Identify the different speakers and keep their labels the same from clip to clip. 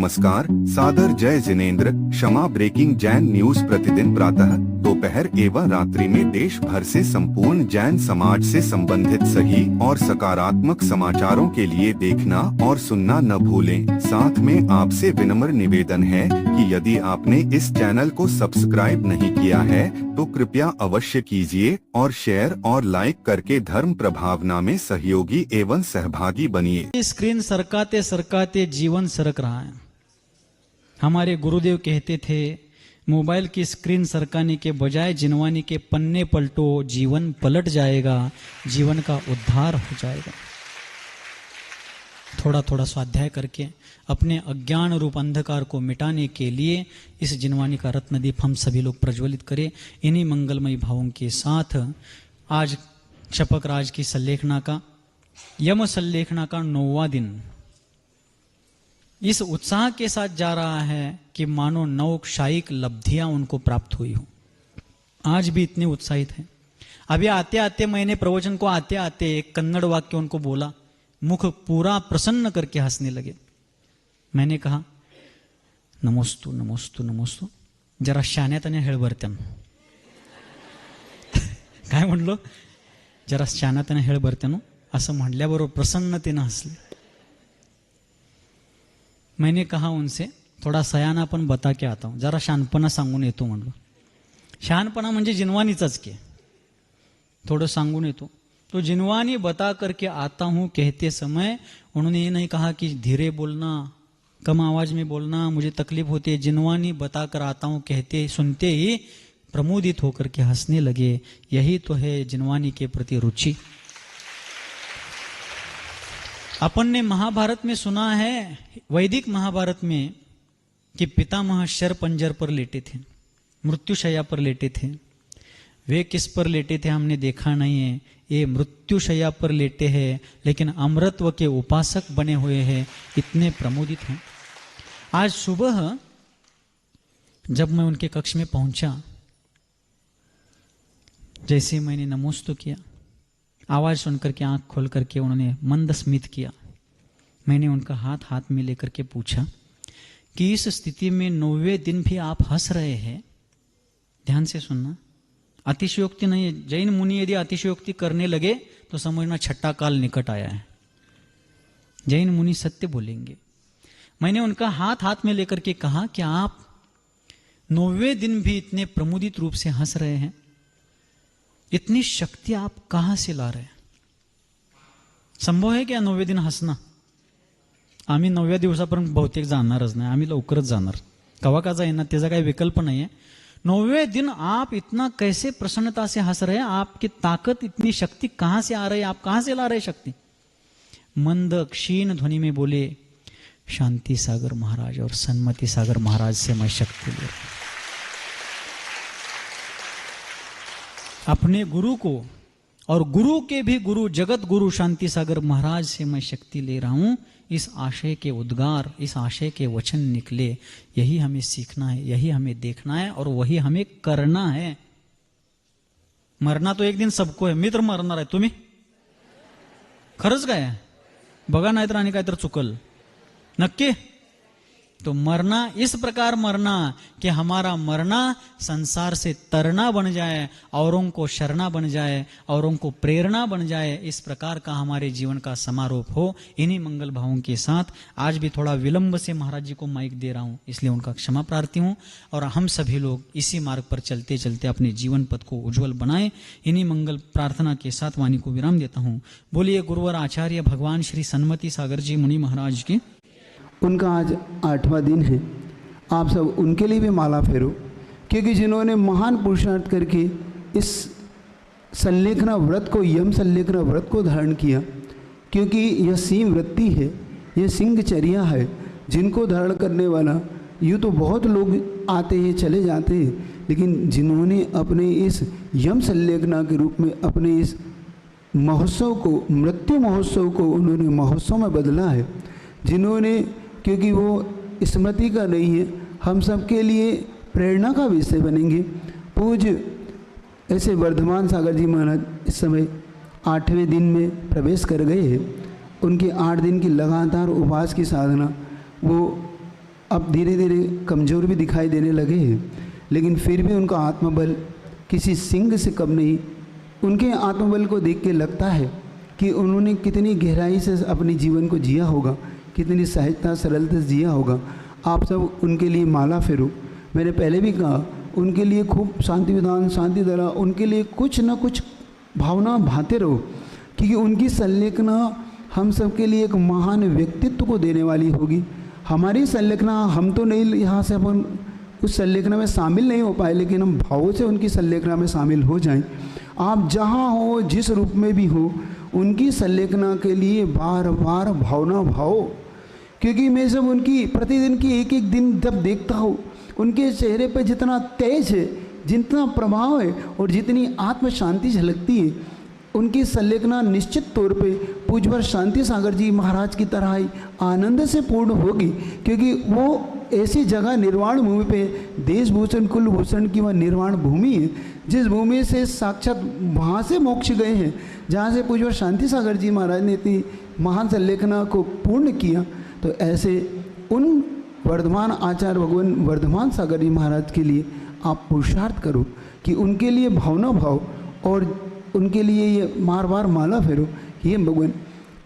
Speaker 1: नमस्कार, सादर जय जिनेंद्र। क्षमा ब्रेकिंग जैन न्यूज प्रतिदिन प्रातः, दोपहर एवं रात्रि में देश भर से संपूर्ण जैन समाज से संबंधित सही और सकारात्मक समाचारों के लिए देखना और सुनना न भूलें। साथ में आपसे विनम्र निवेदन है कि यदि आपने इस चैनल को सब्सक्राइब नहीं किया है तो कृपया अवश्य कीजिए और शेयर और लाइक करके धर्म प्रभावना में सहयोगी एवं सहभागी बनिए।
Speaker 2: स्क्रीन सरकाते सरकाते जीवन सरक रहा है। हमारे गुरुदेव कहते थे, मोबाइल की स्क्रीन सरकाने के बजाय जिनवानी के पन्ने पलटो, जीवन पलट जाएगा, जीवन का उद्धार हो जाएगा। थोड़ा थोड़ा स्वाध्याय करके अपने अज्ञान रूप अंधकार को मिटाने के लिए इस जिनवानी का रत्नदीप हम सभी लोग प्रज्वलित करें। इन्हीं मंगलमयी भावों के साथ आज शपक राज की सल्लेखना का, यम सल्लेखना का 9वां दिन इस उत्साह के साथ जा रहा है कि मानो नौक्षायिक लब्धियां उनको प्राप्त हुई हो। आज भी इतने उत्साहित हैं। अभी आते आते मैंने प्रवचन को आते आते एक कन्नड़ वाक्य उनको बोला, मुख पूरा प्रसन्न करके हंसने लगे। मैंने कहा, नमोस्तु नमोस्तु नमोस्तु, जरा शाण्यातने हेळ बरत्यान। काय म्हणलो, जरा शाण्यातने हेळ बरत्यानो असं म्हटल्याबरोबर प्रसन्नतेनं हसले। मैंने कहा उनसे, थोड़ा सयानापन बता के आता हूं, जरा शानपणा सांगून येतो म्हणलो। शहानपणा म्हणजे जिनवानीचाच के, थोडं सांगून येतो। तो जिनवानी बता करके आता हूं कहते समय उन्होंने ये नहीं कहा कि धीरे बोलना, कम आवाज में बोलना, मुझे तकलीफ होती है। जिनवानी बता कर आता हूं कहते सुनते ही प्रमोदित होकर के हंसने लगे। यही तो है जिनवानी के प्रति रुचि। अपन ने महाभारत में सुना है, वैदिक महाभारत में, कि पितामह शर पंजर पर लेटे थे, मृत्युशैया पर लेटे थे। वे किस पर लेटे थे हमने देखा नहीं है। ये मृत्युशैया पर लेटे हैं लेकिन अमृतत्व के उपासक बने हुए हैं, इतने प्रमोदित हैं। आज सुबह जब मैं उनके कक्ष में पहुंचा, जैसे मैंने नमोस्तु किया, आवाज सुनकर के आंख खोल करके उन्होंने मंद स्मित किया। मैंने उनका हाथ में लेकर के पूछा कि इस स्थिति में 9वें दिन भी आप हंस रहे हैं। ध्यान से सुनना, अतिशयोक्ति नहीं है। जैन मुनि यदि अतिशयोक्ति करने लगे तो समझना छठा काल निकट आया है। जैन मुनि सत्य बोलेंगे। मैंने उनका हाथ में लेकर के कहा कि आप 9वें दिन भी इतने प्रमुदित रूप से हंस रहे हैं, इतनी शक्ति आप कहां से ला रहे हैं? संभव है क्या 9वें दिन हसना? आम्ही 9व्या दिवसापर्यंत बहुतेक जाणारच नाही, आम्ही लवकरच जाणार। कवा का जाईना त्याचा काही विकल्प नाही है। 9वें दिन आप इतना कैसे प्रसन्नता से हंस रहे हैं? आपकी ताकत, इतनी शक्ति कहां से आ रही है? आप कहां से ला रहे शक्ति? मंद क्षीण ध्वनि में बोले, शांति सागर महाराज और सन्मति सागर महाराज से मैं शक्ति ले रहा हूं। अपने गुरु को और गुरु के भी गुरु जगत गुरु शांति सागर महाराज से मैं शक्ति ले रहा हूं। इस आशय के उद्गार, इस आशय के वचन निकले। यही हमें सीखना है, यही हमें देखना है और वही हमें करना है। मरना तो एक दिन सबको है। मित्र मरणार आहे, तुम्ही खरंच काय? बघा नाहीतर आणि काहीतरी चुकल नक्की। तो मरना इस प्रकार मरना कि हमारा मरना संसार से तरना बन जाए, औरों को शरणा बन जाए, औरों को प्रेरणा बन जाए। इस प्रकार का हमारे जीवन का समारोह हो। इन्हीं मंगल भावों के साथ आज भी थोड़ा विलंब से महाराज जी को माइक दे रहा हूं, इसलिए उनका क्षमा प्रार्थी हूं। और हम सभी लोग इसी मार्ग पर चलते चलते अपने जीवन पथ को उज्जवल बनाएं। इन्हीं मंगल प्रार्थना के साथ वाणी को विराम देता हूं। बोलिए गुरुवर आचार्य भगवान श्री सन्मति सागर जी मुनि महाराज की।
Speaker 3: उनका आज 8वां दिन है। आप सब उनके लिए भी माला फेरो, क्योंकि जिन्होंने महान पुरुषार्थ करके इस संलेखना व्रत को, यम संलेखना व्रत को धारण किया। क्योंकि यह सिंह वृत्ति है, यह सिंहचर्या है, जिनको धारण करने वाला यूँ तो बहुत लोग आते हैं चले जाते हैं, लेकिन जिन्होंने अपने इस यम संलेखना के रूप में अपने इस महोत्सव को, मृत्यु महोत्सव को उन्होंने महोत्सव में बदला है। जिन्होंने, क्योंकि वो स्मृति का नहीं है, हम सब के लिए प्रेरणा का विषय बनेंगे। पूज्य ऐसे वर्धमान सागर जी महाराज इस समय 8वें दिन में प्रवेश कर गए हैं। उनके 8 दिन की लगातार उपवास की साधना, वो अब धीरे धीरे कमज़ोर भी दिखाई देने लगे हैं, लेकिन फिर भी उनका आत्मबल किसी सिंह से कम नहीं। उनके आत्मबल को देख के लगता है कि उन्होंने कितनी गहराई से अपने जीवन को जिया होगा, कितनी सहजता सरलता से जिया होगा। आप सब उनके लिए माला फेरो। मैंने पहले भी कहा, उनके लिए खूब शांति विधान, शांति धारा, उनके लिए कुछ न कुछ भावना भाते रहो, क्योंकि उनकी संलेखना हम सब के लिए एक महान व्यक्तित्व को देने वाली होगी। हमारी संलेखना, हम तो नहीं यहाँ से अपन उस संलेखना में शामिल नहीं हो पाए, लेकिन हम भावों से उनकी संलेखना में शामिल हो जाएं। आप जहाँ हो, जिस रूप में भी हो, उनकी संलेखना के लिए बार बार भावना भाओ, क्योंकि मैं जब उनकी प्रतिदिन की एक एक दिन जब देखता हूँ, उनके चेहरे पर जितना तेज है, जितना प्रभाव है और जितनी आत्म शांति झलकती है, उनकी संलेखना निश्चित तौर पे पूज्यवर शांति सागर जी महाराज की तरह ही आनंद से पूर्ण होगी, क्योंकि वो ऐसी जगह निर्वाण भूमि पे, देश भूषण कुल भूषण की वह निर्वाण भूमि है, जिस भूमि से साक्षात वहाँ से मोक्ष गए हैं, जहाँ से पूज्यवर शांति सागर जी महाराज ने इतनी महान संलेखना को पूर्ण किया। तो ऐसे उन वर्धमान आचार्य भगवान वर्धमान सागर जी महाराज के लिए आप पुरुषार्थ करो कि उनके लिए भावना भाव और उनके लिए ये बार बार माला फेरो। ये भगवान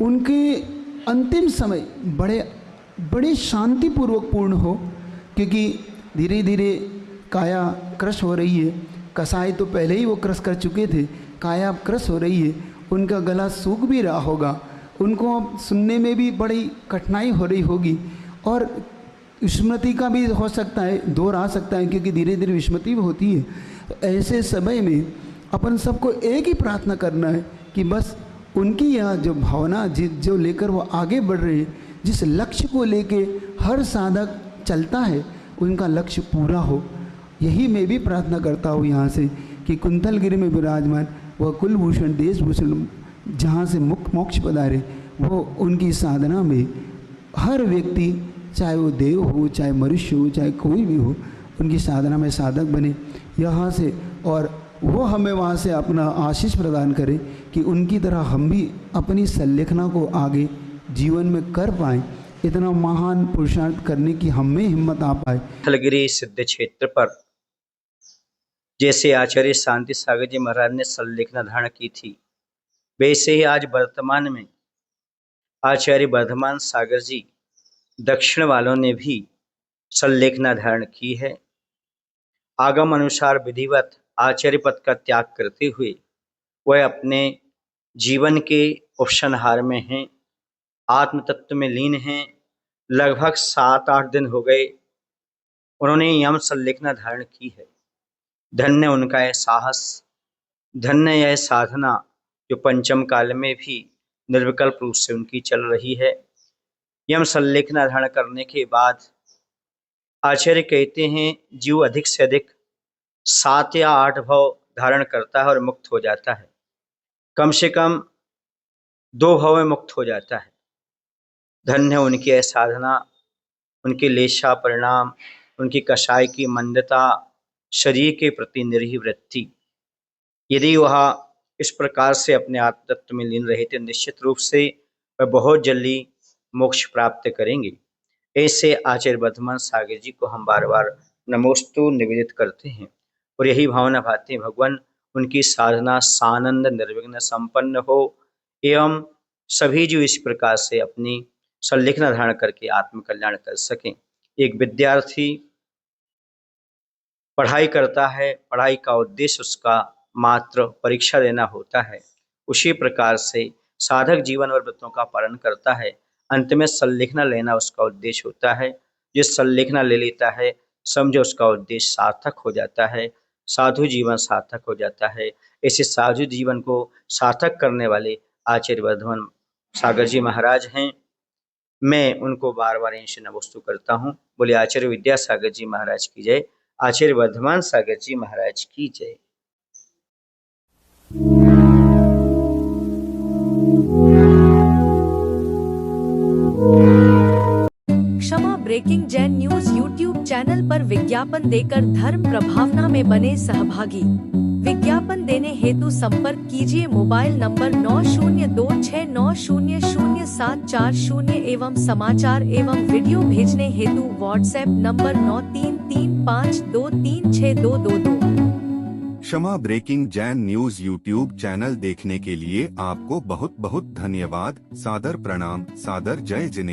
Speaker 3: उनके अंतिम समय बड़े शांतिपूर्वक पूर्ण हो, क्योंकि धीरे धीरे काया क्रश हो रही है। कसाई तो पहले ही वो क्रश कर चुके थे, काया अब क्रश हो रही है। उनका गला सूख भी रहा होगा, उनको अब सुनने में भी बड़ी कठिनाई हो रही होगी, और विस्मृति का भी हो सकता है, दौर आ सकता है, क्योंकि धीरे धीरे विस्मृति भी होती है। तो ऐसे समय में अपन सबको एक ही प्रार्थना करना है कि बस उनकी यह जो भावना जो लेकर वो आगे बढ़ रहे हैं, जिस लक्ष्य को लेके हर साधक चलता है, उनका लक्ष्य पूरा हो। यही मैं भी प्रार्थना करता हूँ यहाँ से कि कुंतलगिरी में विराजमान वह कुलभूषण देश भूषण जहाँ से मोक्ष पधारे, वो उनकी साधना में हर व्यक्ति, चाहे वो देव हो, चाहे मनुष्य हो, चाहे कोई भी हो, उनकी साधना में साधक बने यहाँ से, और वो हमें वहाँ से अपना आशीष प्रदान करे कि उनकी तरह हम भी अपनी संलेखना को आगे जीवन में कर पाएँ। इतना महान पुरुषार्थ करने की हमें हिम्मत आ पाए।
Speaker 4: कुंतलगिरी सिद्ध क्षेत्र पर जैसे आचार्य शांति सागर जी महाराज ने संलेखना धारण की थी, वैसे ही आज वर्तमान में आचार्य वर्धमान सागर जी दक्षिण वालों ने भी संलेखना धारण की है। आगम अनुसार विधिवत आचार्य पद का त्याग करते हुए वह अपने जीवन के उपसंहार में हैं, आत्म तत्व में लीन हैं। लगभग 7-8 दिन हो गए उन्होंने यम संलेखना धारण की है। धन्य उनका यह साहस, धन्य यह साधना जो पंचम काल में भी निर्विकल्प रूप से उनकी चल रही है। यम संलेखना धारण करने के बाद आचार्य कहते हैं जीव अधिक से अधिक 7 या 8 भाव धारण करता है और मुक्त हो जाता है, कम से कम 2 भाव में मुक्त हो जाता है। धन्य उनकी यह साधना, उनके लेशा परिणाम, उनकी कषाय की मंदता, शरीर के प्रति निरीह वृत्ति। यदि वह इस प्रकार से अपने आत्म तत्व में लीन रहे थे, निश्चित रूप से वह बहुत जल्दी मोक्ष प्राप्त करेंगे। ऐसे आचार्य वर्धमान सागर जी को हम बार बार नमोस्तु निवेदित करते हैं और यही भावना भाते हैं भगवान उनकी साधना सानंद निर्विघ्न संपन्न हो एवं सभी जो इस प्रकार से अपनी संलेखना धारण करके आत्म कल्याण कर सकें। एक विद्यार्थी पढ़ाई करता है, पढ़ाई का उद्देश्य उसका मात्र परीक्षा देना होता है, उसी प्रकार से साधक जीवन और व्रतों का पालन करता है, अंत में संलेखना लेना उसका उद्देश्य होता है। जिस संलेखना ले लेता है समझो उसका उद्देश्य सार्थक हो जाता है, साधु जीवन सार्थक हो जाता है। ऐसे साधु जीवन को सार्थक करने वाले आचार्य वर्धमान सागर जी महाराज हैं। मैं उनको बार बार इनसे नमोस्तु करता हूँ। बोले आचार्य विद्यासागर जी महाराज की जय, आचार्य वर्धमान सागर जी महाराज की जय।
Speaker 5: क्षमा breaking Jain news YouTube channel पर विज्ञापन देकर धर्म प्रभावना में बने सहभागी। विज्ञापन देने हेतु संपर्क कीजिए मोबाइल नंबर 90269000 9740 एवं समाचार एवं वीडियो भेजने हेतु व्हाट्सएप नंबर 9335236222।
Speaker 1: क्षमा breaking Jain news YouTube channel देखने के लिए आपको बहुत बहुत धन्यवाद। सादर प्रणाम, सादर जय जिनेंद्र।